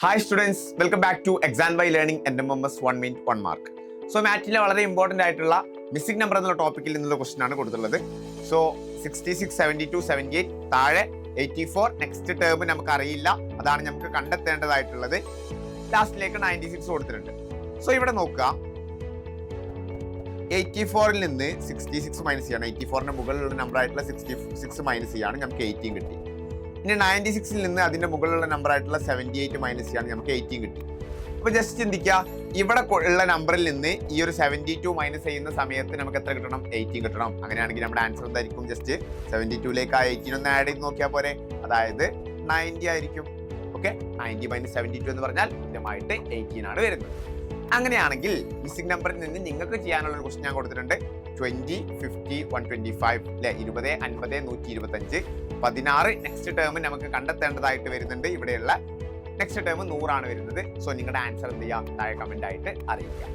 Hi students, welcome back to exam by learning NMMS 1 minute 1 mark. So മാറ്റിലെ വളരെ important ആയിട്ടുള്ള missing number എന്നുള്ള ടോപ്പിക്കിൽ നിന്നുള്ള ക്വസ്റ്റൻ ആണ് കൊടുത്തുള്ളത്. സോ 66, 72, 78 താഴെ 84 നെക്സ്റ്റ് ടേം നമുക്ക് അറിയില്ല, അതാണ് നമുക്ക് കണ്ടെത്തേണ്ടതായിട്ടുള്ളത്. ലാസ്റ്റിലേക്ക് 96 കൊടുത്തിട്ടുണ്ട്. സോ ഇവിടെ നോക്കുക, 84ൽ നിന്ന് 66 മൈനസ് ചെയ്യണം. 84ന്റെ മുകളിലുള്ള നമ്പർ ആയിട്ടുള്ള 66 മൈനസ് ചെയ്യാണ്, നമുക്ക് 18 കിട്ടി. ഇനി 96ൽ നിന്ന് അതിന്റെ മുകളിലുള്ള നമ്പർ ആയിട്ടുള്ള 78 മൈനസ് ചെയ്യാണ്, നമുക്ക് 18 കിട്ടി. അപ്പോൾ ജസ്റ്റ് ചിന്തിക്കുക, ഇവിടെ ഉള്ള നമ്പറിൽ നിന്ന് ഈ ഒരു 72 മൈനസ് ചെയ്യുന്ന സമയത്ത് നമുക്ക് എത്ര കിട്ടണം? 18 കിട്ടണം. അങ്ങനെയാണെങ്കിൽ നമ്മുടെ ആൻസർ എന്തായിരിക്കും? ജസ്റ്റ് 72ലേക്ക് ആ 18 ഒന്ന് ആഡ് ചെയ്ത് നോക്കിയാൽ പോരെ, അതായത് 90 ആയിരിക്കും. ഓക്കെ, 90 മൈനസ് 72 എന്ന് പറഞ്ഞാൽ കൃത്യമായിട്ട് 18 ആണ് വരുന്നത്. അങ്ങനെയാണെങ്കിൽ മിസ്സിംഗ് നമ്പറിൽ നിന്ന് നിങ്ങൾക്ക് ചെയ്യാനുള്ള ഒരു ക്വസ്റ്റൻ ഞാൻ കൊടുത്തിട്ടുണ്ട്. 20, 50, 125 അല്ലെ, 20, 50, 125, 16 നെക്സ്റ്റ് ടേം നമുക്ക് കണ്ടെത്തേണ്ടതായിട്ട് വരുന്നുണ്ട്. ഇവിടെയുള്ള നെക്സ്റ്റ് ടേം 100 ആണ് വരുന്നത്. സോ നിങ്ങളുടെ ആൻസർ എന്ത് ചെയ്യാം? താഴെ കമന്റ് ആയിട്ട് അറിയിക്കാം.